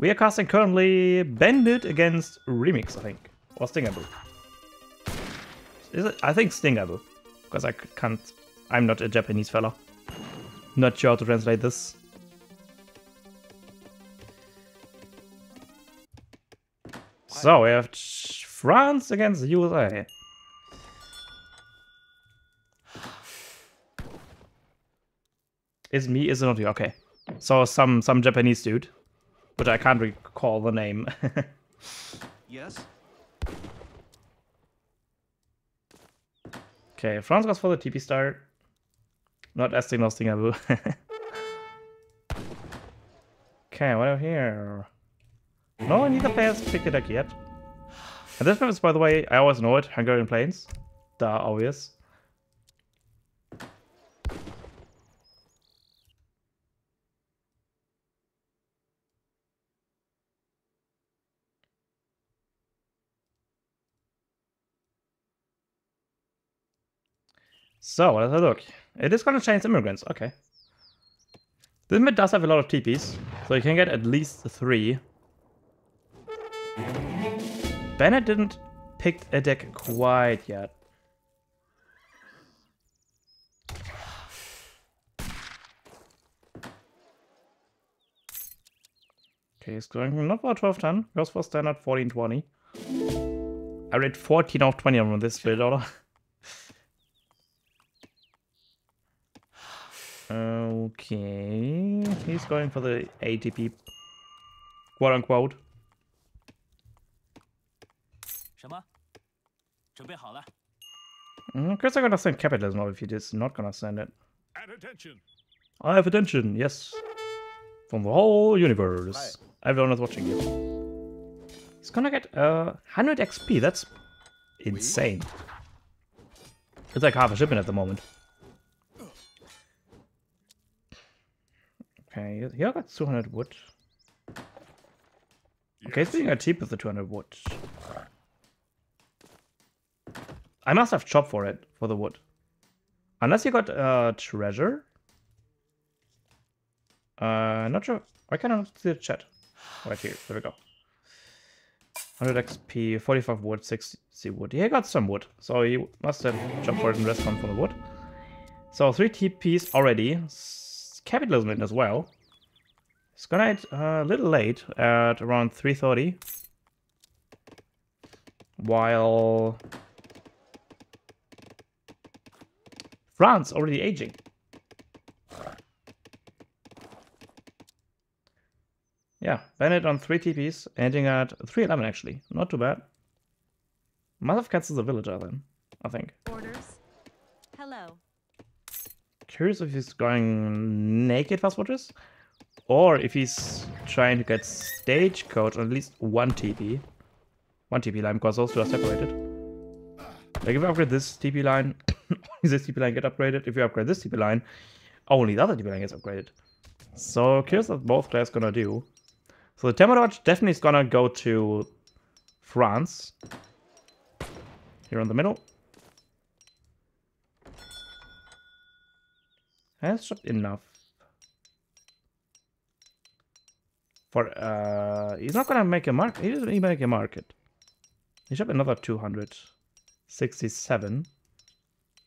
We are casting currently Bandit against Remix, I think. Or Stingable. Is it? I think Stingable. Because I can't... I'm not a Japanese fella. Not sure how to translate this. So, we have France against the USA. Is me, is it not you? Okay. So, some Japanese dude. But I can't recall the name. Yes. Okay, France goes for the TP start. Not Esting, no Stingable. Okay, what over here? No, neither player's picked it up yet. And this map is, by the way, I always know it, Hungarian Plains. Duh, obvious. So, let's have a look. It is gonna change immigrants, okay. This map does have a lot of TPs, so you can get at least 3. Bennett didn't pick a deck quite yet. Okay, he's going not for 12-10, goes for standard 14-20. I read 14 of 20 on this build order. Okay, he's going for the ATP, quote unquote. Chris, I'm gonna send capitalism, or if he is not gonna send it. At attention. I have attention, yes. From the whole universe. Everyone is watching you. He's gonna get 100 XP, that's insane. It's like half a shipment at the moment. Okay, here I got 200 wood. Okay, it's being cheap with the 200 wood. I must have chop for it, for the wood. Unless you got treasure. Not sure. Why can't I not see the chat? Right here, there we go. 100 XP, 45 wood, 60 wood. Yeah, he got some wood. So he must have chopped for it and rest come from the wood. So 3 TPs already. Capitalism in as well. It's gonna hit a little late at around 3:30. While France already aging. Yeah, Bennett on 3 TPs, ending at 311 actually. Not too bad. Must have cancelled the villager then, I think. Orders. Hello. Curious if he's going naked fast watches, or if he's trying to get stagecoach on at least 1 TP. 1 TP line, because those two are separated. Like if you upgrade this TP line, this TP line get upgraded. If you upgrade this TP line, only the other TP line gets upgraded. So curious what both players gonna do. So the Tempo Dodge definitely is gonna go to France. Here in the middle. Has shot enough. For he's not gonna make a market. He doesn't even make a market. He shot another 267.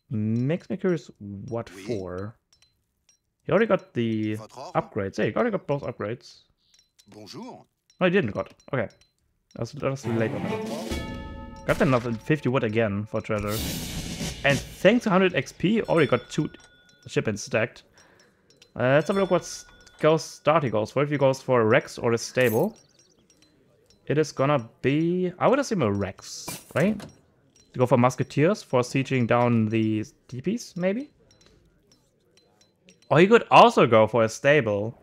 Makes me curious what for. He already got the upgrades. Yeah, he already got both upgrades. Bonjour. No, he didn't got. Okay. That's late on that. Got another 50 wood again for treasure. And thanks to 100 XP, already got 2 shipments stacked. Let's have a look what starting goes for. If he goes for a Rex or a stable, it is gonna be, I would assume, a Rex, right? To go for musketeers for sieging down the TPs, maybe? Or he could also go for a stable.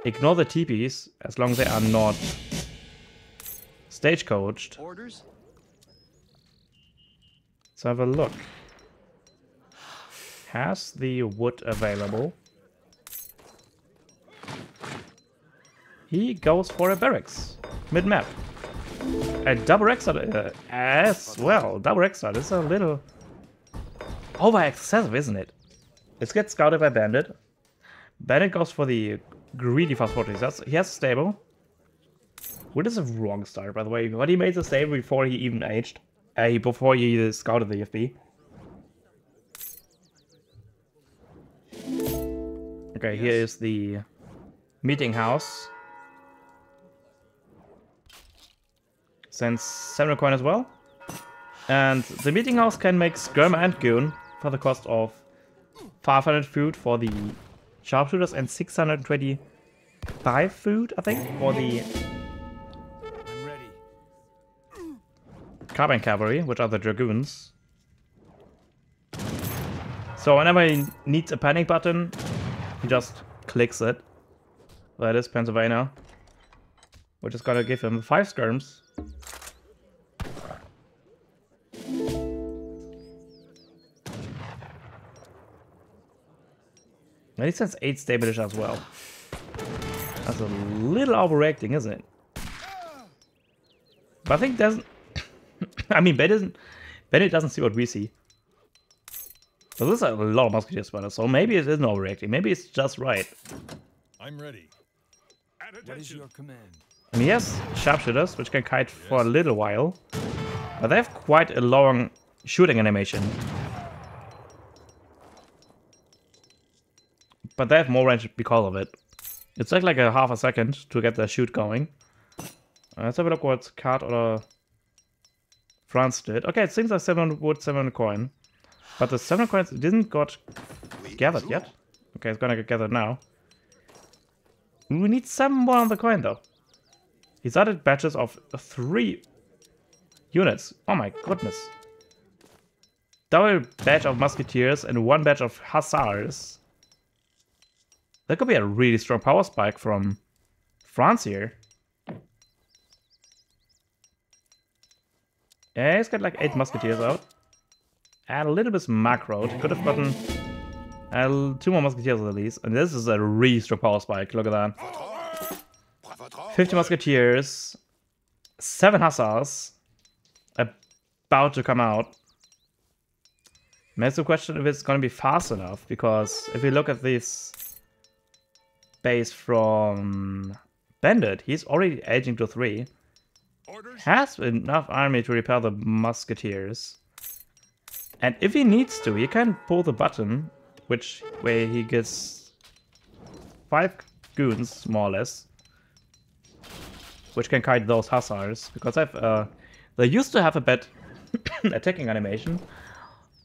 Ignore the TPs as long as they are not stagecoached. Orders. Let's have a look. Has the wood available? He goes for a barracks mid-map. A double Rexar as well. Double Rexar is a little over excessive, isn't it? Let's get scouted by Bandit. Bandit goes for the greedy fast fortress. He has stable. What is a wrong start, by the way? But he made the save before he even aged. Before he scouted the FB. Okay, here is the meeting house. Sends 7 coin as well. And the meeting house can make Skirm and Goon for the cost of 500 food for the sharpshooters and 625 food, I think, for the carbine cavalry, which are the dragoons. So whenever he needs a panic button, he just clicks it. That is Pennsylvania, which is gonna give him 5 skirms. And he sends 8 stabilish as well. That's a little overreacting, isn't it? But I think doesn't. I mean, Bennett doesn't see what we see. So this is a lot of musketeer spotters, so maybe it isn't overreacting. Maybe it's just right. I'm ready. What is your command? I mean, he has sharpshooters, which can kite for a little while. But they have quite a long shooting animation. But they have more range because of it. It's like a half a second to get the shoot going. Let's have a look what card order France did. Okay, it seems like 700 wood, 700 coin. But the 7 coins didn't got gathered yet. Okay, it's gonna get gathered now. We need 7 more on the coin though. He's added batches of 3 units. Oh my goodness. Double batch of musketeers and 1 batch of hussars. That could be a really strong power spike from France here. Yeah, he's got like 8 musketeers out. And a little bit macro. Could have gotten 2 more musketeers at least. And this is a really strong power spike. Look at that. 50 musketeers. 7 hussars. About to come out. Makes the question if it's going to be fast enough. Because if you look at this base from Bandit, he's already aging to 3. Has enough army to repair the musketeers. And if he needs to, he can pull the button, which way he gets 5 goons, more or less, which can kite those hussars. Because they used to have a bad attacking animation,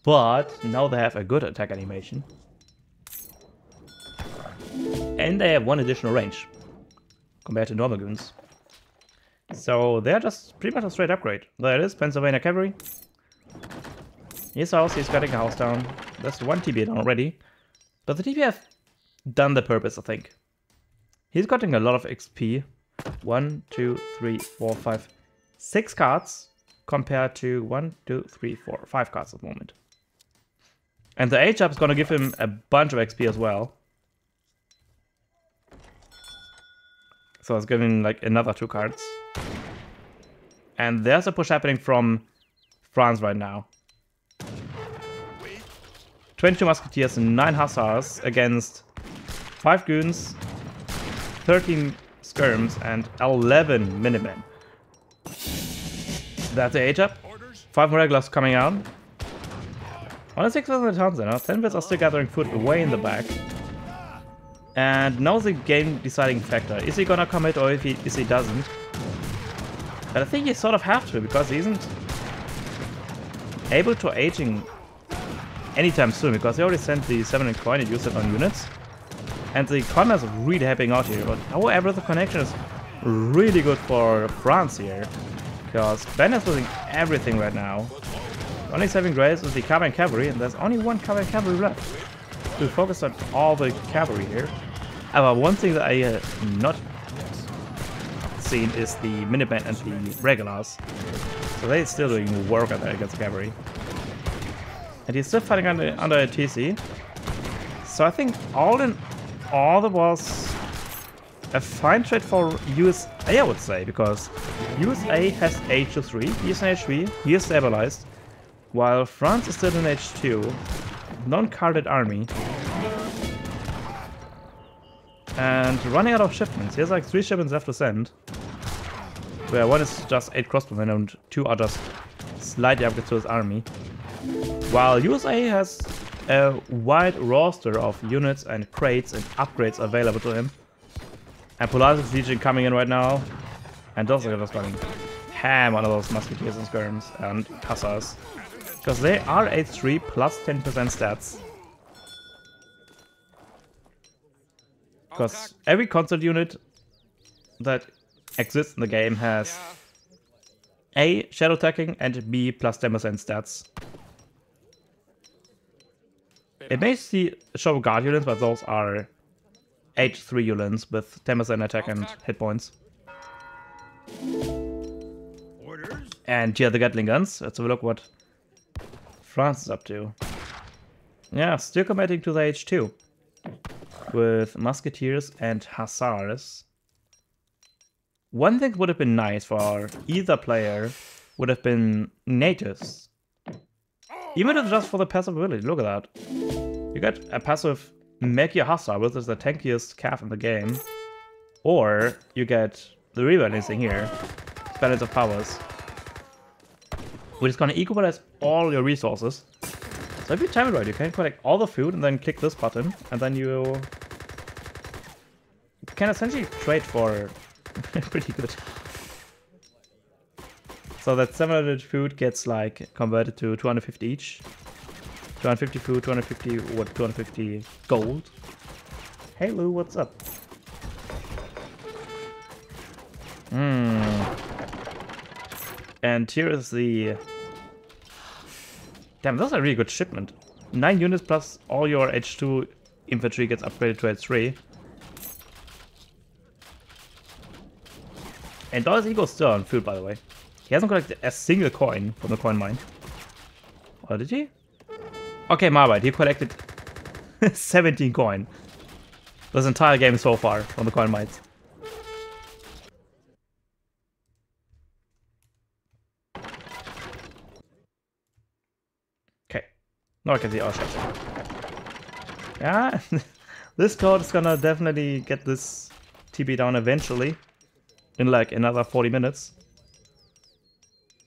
but now they have a good attack animation. And they have 1 additional range compared to normal goons. So they're just pretty much a straight upgrade. There it is, Pennsylvania Cavalry. His house, he's cutting a house down. That's 1 TB down already. But the TB have done the purpose, I think. He's getting a lot of XP. 1, 2, 3, 4, 5, 6 cards compared to 1, 2, 3, 4, 5 cards at the moment. And the H-up is gonna give him a bunch of XP as well. So it's giving like another 2 cards. And there's a push happening from France right now. 22 musketeers and 9 hussars against 5 goons, 13 skirms, and 11 minutemen. That's the H-up. 5 more regulars coming out. On a 6,000 towns now. 10 bits are still gathering food way in the back. And now the game deciding factor. Is he gonna commit or if he doesn't? But I think he sort of have to, because he isn't able to aging anytime soon, because he already sent the 7 coin and used it on units. And the commerce is really helping out here. But however, the connection is really good for France here, because Ben is losing everything right now. Only saving grace is the carbine cavalry, and there's only 1 carbine cavalry left to focus on all the cavalry here. However, one thing that I have not seen is the Minutemen and the regulars. So they're still doing work against the cavalry. And he's still fighting under a TC. So I think all in all, there was a fine trade for USA, I would say, because USA has H3, he is in H3, he is stabilized, while France is still in H2, non-carded army. And running out of shipments. He has like 3 shipments left to send. where one is just 8 crossbowmen and 2 are just slightly upgrades to his army. While USA has a wide roster of units and crates and upgrades available to him. And Polaris Legion coming in right now. And those are just going ham on those musketeers and skirms and hussars. Because they are H3 plus 10% stats. Because every console unit that exists in the game has A, shadow attacking, and B, plus 10% stats. It may show guard units, but those are H3 units with 10% attack and hit points. And here are the Gatling guns. Let's have a look what France is up to. Yeah, still committing to the H2 with musketeers and hussars. One thing would have been nice for either player would have been natives. Even if just for the passive ability, look at that. You get a passive Make Your Hussar, which is the tankiest calf in the game. Or you get the rebalancing here, Balance of Powers, which is going to equalize all your resources. So if you time it right, you can collect all the food and then click this button, and then you can essentially trade for pretty good. So that 700 food gets like converted to 250 each. 250 food, 250 what? 250 gold. Hey Lou, what's up? And here is the... Damn, that's a really good shipment. 9 units plus all your H2 infantry gets upgraded to H3. And Dollar's Ego's still on food, by the way. He hasn't collected a single coin from the coin mine. Or did he? Okay, my bad. He collected 17 coin. This entire game so far from the coin mines. Okay. Now I can see our shots. Yeah, this code is gonna definitely get this TB down eventually. In like another 40 minutes.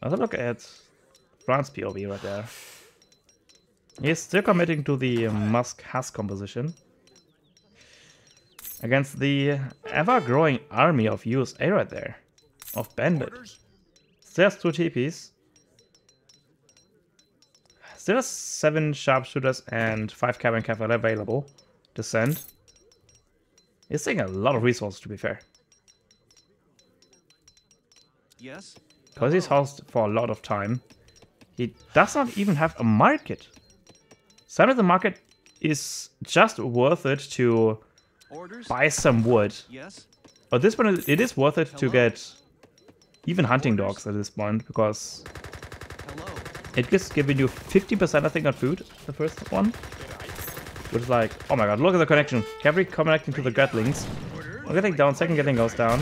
Let's look at France POV right there. He's still committing to the Musk-Huss composition. Against the ever-growing army of USA right there. Of Bandit. Still has 2 TPs. Still has 7 sharpshooters and 5 cabin cavalry available to send. He's taking a lot of resources, to be fair. Yes? Because he's housed for a lot of time. He does not even have a market. Sometimes the market is just worth it to buy some wood. Yes? But this one, it is worth it to get even hunting dogs at this point, because it is giving you 50% I think on food, the first one. Which is like, oh my god, look at the connection. Cavalry connecting to the Gatlings. We're getting down, second Gatling goes down.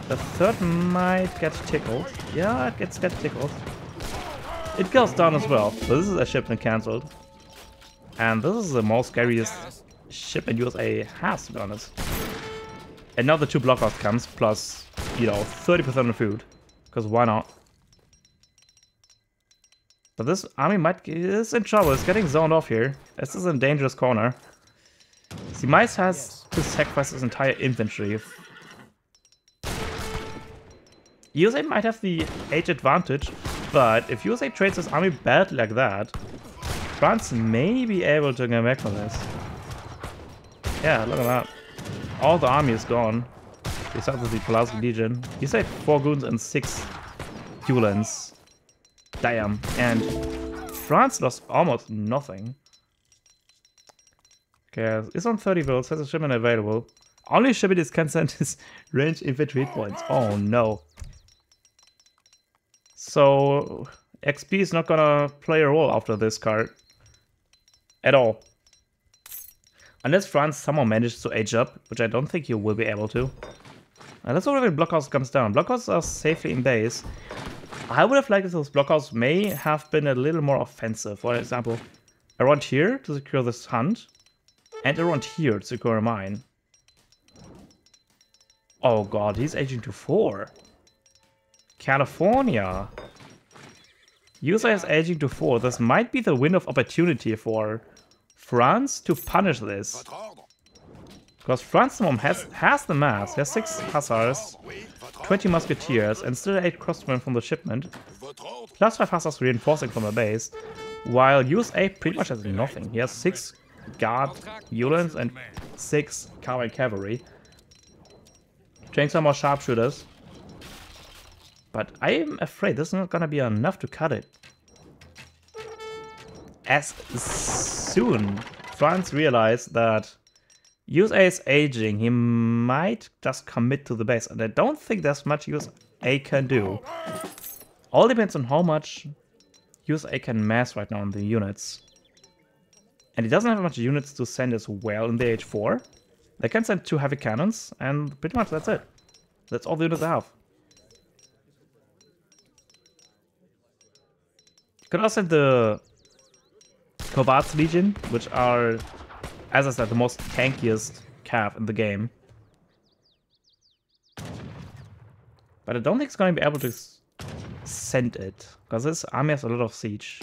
The third might get tickled. Yeah, it gets tickled. It goes down as well. So this is a shipment cancelled. And this is the most scariest shipment USA has, to be honest. And now the 2 blockouts comes, plus, you know, 30% of food. Because why not? But this army is in trouble. It's getting zoned off here. This is a dangerous corner. The Mice has to sacrifice his entire infantry. USA might have the age advantage, but if USA trades his army badly like that, France may be able to get back from this. Yeah, look at that. All the army is gone. Besides the Polaris Legion. He saved 4 goons and 6 Hulans. Damn. And France lost almost nothing. Okay, it's on 30 volts, has a shipment available. Only shipment is can send his range infantry hit points. Oh no. So XP is not gonna play a role after this card. At all. Unless France somehow manages to age up, which I don't think you will be able to. And that's already when blockhouse comes down. Blockhouse are safely in base. I would have liked if those blockhouse may have been a little more offensive. For example, around here to secure this hunt. And around here to secure a mine. Oh god, he's aging to 4. California. USA is aging to 4. This might be the window of opportunity for France to punish this. Because France at the moment has the mass, has 6 hussars, 20 musketeers, and still 8 crossmen from the shipment, plus 5 hussars reinforcing from the base, while USA pretty much has nothing. He has 6 guard units and 6 cavalry. Train some more sharpshooters. But I am afraid this is not gonna be enough to cut it. As soon France realized that USA is aging, he might just commit to the base. And I don't think there's much USA can do. All depends on how much USA can mass right now in the units. And he doesn't have much units to send as well in the H4. They can send 2 heavy cannons, and pretty much that's it. That's all the units they have. You could also send the Kovacs Legion, which are, as I said, the most tankiest cav in the game. But I don't think it's going to be able to send it, because this army has a lot of siege.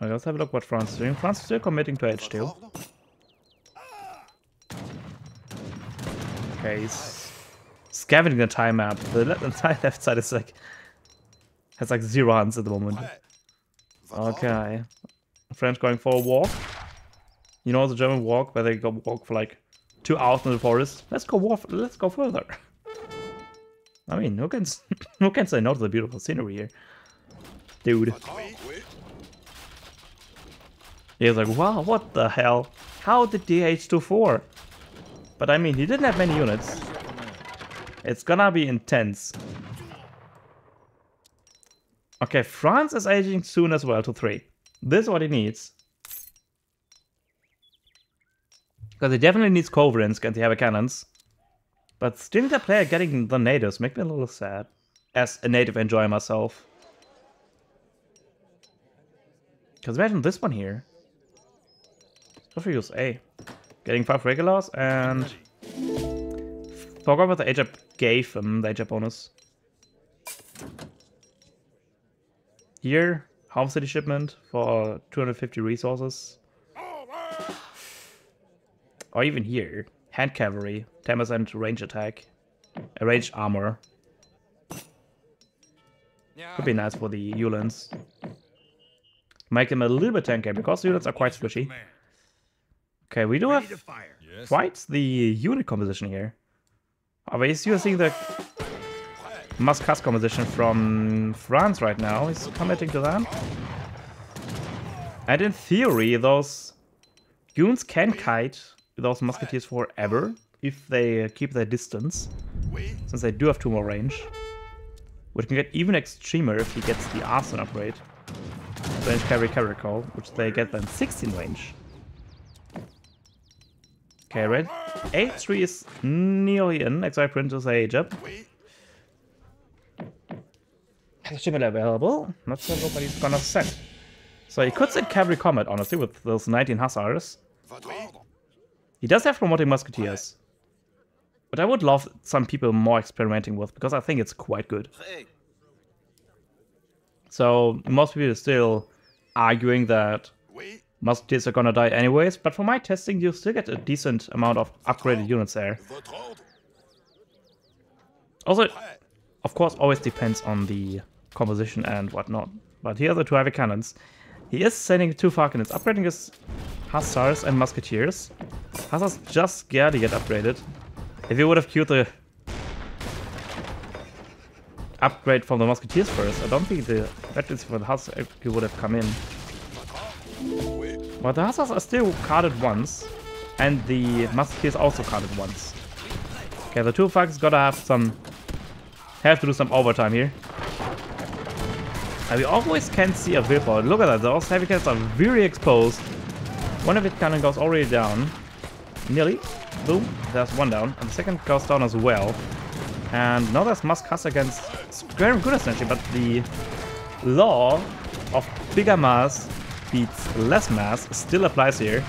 Okay, let's have a look what France is doing. France is still committing to H2. Okay, he's scavenging the time map. The entire left side is like has like 0 hunts at the moment. Okay, French going for a walk. You know the German walk where they go walk for like 2 hours in the forest. Let's go walk. Let's go further. I mean, who can say no to the beautiful scenery here, dude? He's like, wow, what the hell? How did the H24? But I mean, he didn't have many units. It's gonna be intense. Okay, France is aging soon as well to 3. This is what he needs. Because he definitely needs Coverance against the heavy cannons. But still the player getting the natives make me a little sad. As a native enjoyer myself. Because imagine this one here. What we use A. Getting 5 regulars and forgot what the age up gave him, the age up bonus. Here, Home City shipment for 250 resources. Or even here, hand cavalry, 10% range attack, ranged armor. Could be nice for the Uhlans. Make them a little bit tankier because the units are quite squishy. Okay, we do have quite the unit composition here. However, he's using the Muscas composition from France right now. He's committing to that. And in theory, those units can kite those musketeers forever if they keep their distance, since they do have 2 more range. Which can get even extremer if he gets the arson upgrade. Range carry call, which they get then 16 range. Okay, red H3 is nearly in. Exile print is age up. Shipment available. Not sure what he's gonna send. So he could send cavalry combat, honestly, with those 19 hussars. He does have promoting musketeers. But I would love some people more experimenting with, because I think it's quite good. So most people are still arguing that musketeers are gonna die anyways, but for my testing you still get a decent amount of upgraded units there. Also, of course, always depends on the composition and whatnot. But here are the 2 heavy cannons. He is sending 2 falcons, upgrading his hussars and musketeers. Hussars just scared to get upgraded. If he would have queued the upgrade from the musketeers first, I don't think the veterans for the hussars would have come in. But the hussars are still carded once, and the musketeers also carded once. Okay, the 2 falcons gotta have to do some overtime here. And we always can see a willpower. Look at that, those heavy cannons are very exposed. One of it cannon goes already down. Nearly. Boom. There's 1 down. And the second goes down as well. And now there's Muscas against very good essentially, but the law of bigger mass beats less mass still applies here.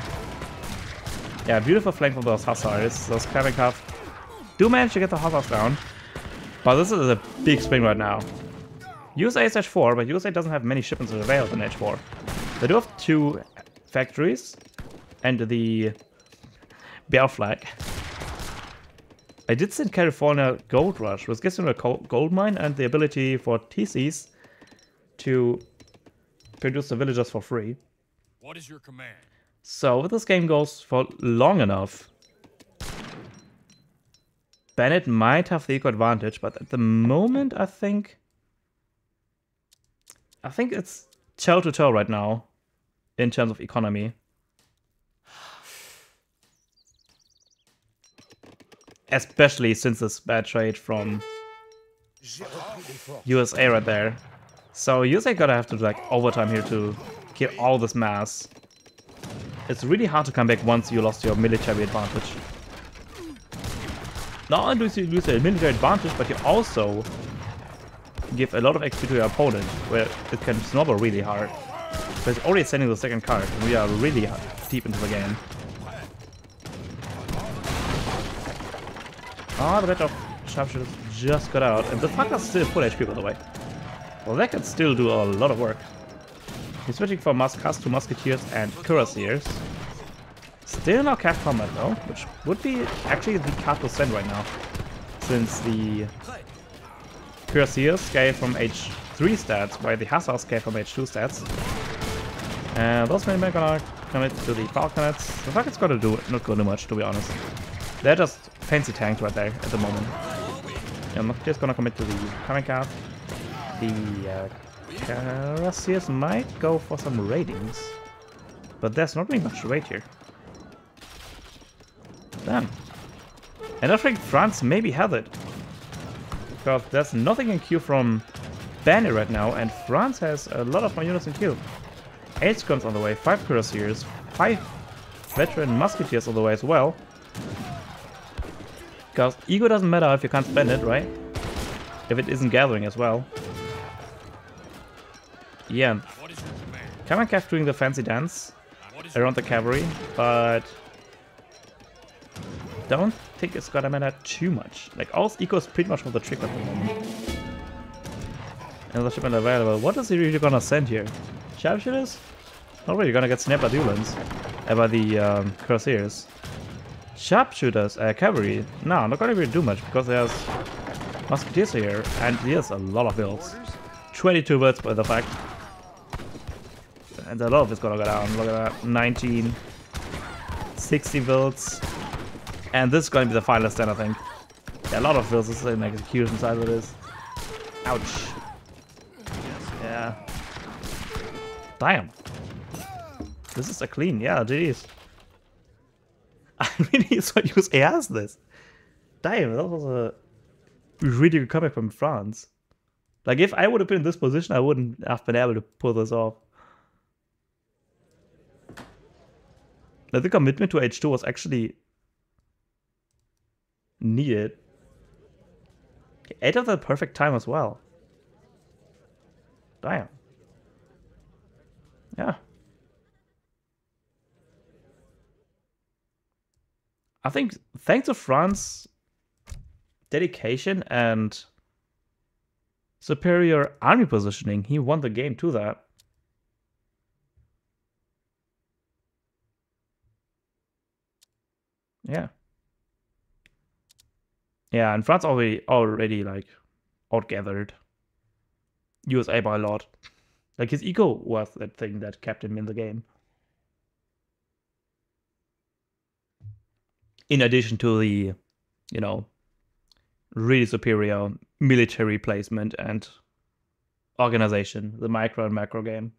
Yeah, beautiful flank from those hussars. Those Kravikav do manage to get the hussars down. But this is a big swing right now. USA is H4, but USA doesn't have many shipments available in H4. They do have 2 factories and the bear flag. I did send California Gold Rush, which gives them a gold mine and the ability for TCs to produce the villagers for free. What is your command? So if this game goes for long enough, Bennett might have the eco advantage, but at the moment I think it's toe to toe right now in terms of economy. Especially since this bad trade from USA right there. So USA gotta have to do like overtime here to kill all this mass. It's really hard to come back once you lost your military advantage. Not only do you lose a military advantage, but you also give a lot of XP to your opponent, where it can snowball really hard. But it's already sending the second card, and we are really deep into the game. Oh, the batch of sharpshooters just got out, and the fucker's still full HP, by the way. Well, that can still do a lot of work. He's switching from Muscas to Musketeers and Cuirassiers. Still no cap combat though, which would be actually the card to send right now, since the Cuirassiers scale from H3 stats, while the Hussars scale from H2 stats. And those men are gonna commit to the Falconets. The Falconets gotta do not gonna do much, to be honest. They're just fancy tanks right there at the moment. I'm not just gonna commit to the Kamikaze. The Cuirassiers might go for some raidings, but there's not really much to raid here. Damn. And I think France maybe has it, because there's nothing in queue from Bennett right now, and France has a lot of more units in queue. 8 squads on the way, 5 Cuirassiers, 5 veteran Musketeers on the way as well. Because ego doesn't matter if you can't spend it, right? If it isn't gathering as well. Yeah. Kamikaze doing the fancy dance around the cavalry, but don't think it's gonna matter too much. Like, all eco is pretty much for the trick at the moment. Another shipment available. What is he really gonna send here? Sharpshooters? Not really, gonna get snapped by Duelans. By the Cuirassiers. Sharpshooters, cavalry. No, not gonna really do much because there's Musketeers here, and there's a lot of builds. 22 builds by the fact. And a lot of it's gonna go down. Look at that. 19, 60 builds. And this is gonna be the final stand, I think. Yeah, a lot of builds. This is an execution side of this. Ouch. Yeah. Damn. This is a clean, yeah, jeez. I really thought USA has this. Damn, that was a really good comeback from France. Like, if I would have been in this position, I wouldn't have been able to pull this off. Like, the commitment to H2 was actually needed. 8 of the perfect time as well. Damn. Yeah. I think thanks to France's dedication and superior army positioning, he won the game to that. Yeah. Yeah, and France already like outgathered USA by a lot. Like, his ego was that thing that kept him in the game. In addition to the, you know, really superior military placement and organization, the micro and macro game.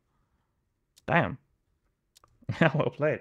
Damn. Well played.